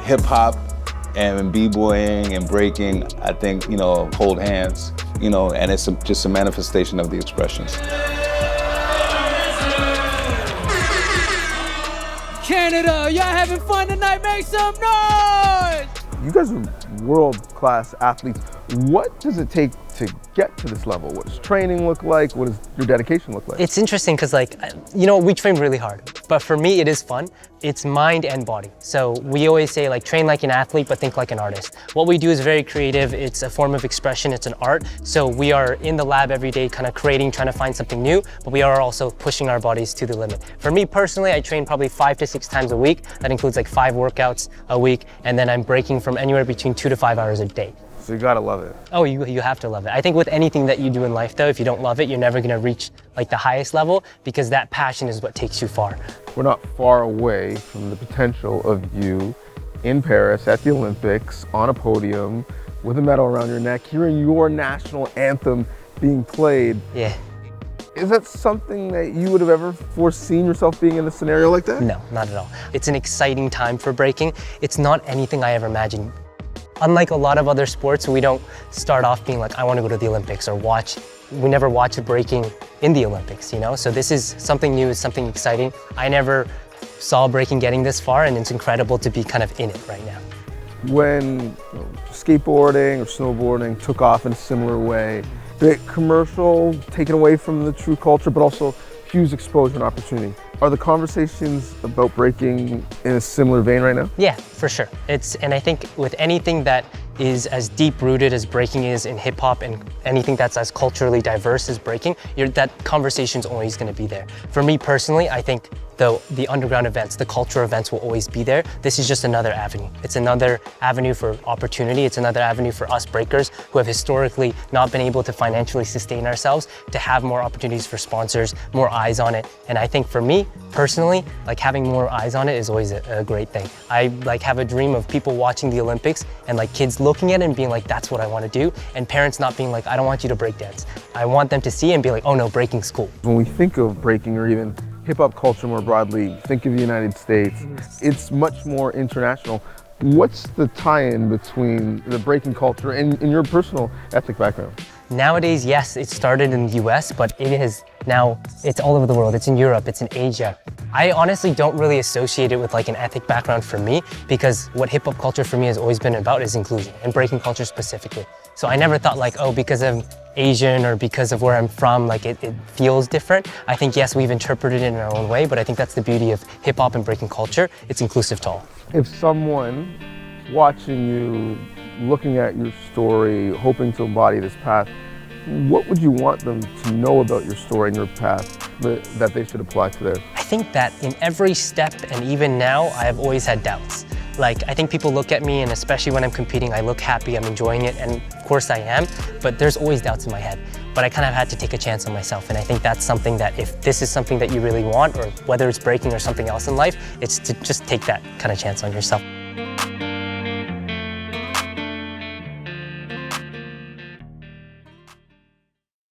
hip hop and b-boying and breaking, I think, hold hands, and it's just a manifestation of the expressions. Canada, y'all having fun tonight? Make some noise! You guys are world-class athletes. What does it take to get to this level? What does training look like? What does your dedication look like? It's interesting because we train really hard, but for me it is fun. It's mind and body. So we always say train like an athlete, but think like an artist. What we do is very creative. It's a form of expression. It's an art. So we are in the lab every day kind of creating, trying to find something new, but we are also pushing our bodies to the limit. For me personally, I train probably 5 to 6 times a week. That includes 5 workouts a week, and then I'm breaking from anywhere between 2 to 5 hours a day. So you gotta love it. Oh, you have to love it. I think with anything that you do in life though, if you don't love it, you're never gonna reach the highest level, because that passion is what takes you far. We're not far away from the potential of you in Paris at the Olympics on a podium with a medal around your neck, hearing your national anthem being played. Yeah. Is that something that you would have ever foreseen yourself being in a scenario like that? No, not at all. It's an exciting time for breaking. It's not anything I ever imagined. Unlike a lot of other sports, we don't start off being I want to go to the Olympics or we never watch breaking in the Olympics, So this is something new, it's something exciting. I never saw breaking getting this far, and it's incredible to be kind of in it right now. When skateboarding or snowboarding took off in a similar way, bit commercial, taken away from the true culture, but also huge exposure and opportunity. Are the conversations about breaking in a similar vein right now? Yeah, for sure. And I think with anything that is as deep-rooted as breaking is in hip-hop, and anything that's as culturally diverse as breaking, that conversation's always going to be there. For me personally, I think the underground events, the cultural events will always be there. This is just another avenue. It's another avenue for opportunity. It's another avenue for us breakers who have historically not been able to financially sustain ourselves to have more opportunities for sponsors, more eyes on it. And I think for me personally, having more eyes on it is always a great thing. I have a dream of people watching the Olympics and kids looking at it and being that's what I want to do, and parents not being I don't want you to break dance. I want them to see and be oh no, breaking's cool. When we think of breaking, or even hip-hop culture more broadly, think of the United States, it's much more international. What's the tie-in between the breaking culture and your personal ethnic background? Nowadays, yes, it started in the US, but it's all over the world. It's in Europe, it's in Asia. I honestly don't really associate it with an ethnic background for me, because what hip-hop culture for me has always been about is inclusion, and breaking culture specifically. So I never thought because I'm Asian or because of where I'm from, it feels different. I think, yes, we've interpreted it in our own way, but I think that's the beauty of hip-hop and breaking culture. It's inclusive to all. If someone watching you, looking at your story, hoping to embody this path, what would you want them to know about your story and your path that they should apply to theirs? I think that in every step, and even now, I have always had doubts. I think people look at me, and especially when I'm competing, I look happy, I'm enjoying it, and of course I am, but there's always doubts in my head. But I kind of had to take a chance on myself, and I think that's something that if this is something that you really want, or whether it's breaking or something else in life, it's to just take that kind of chance on yourself.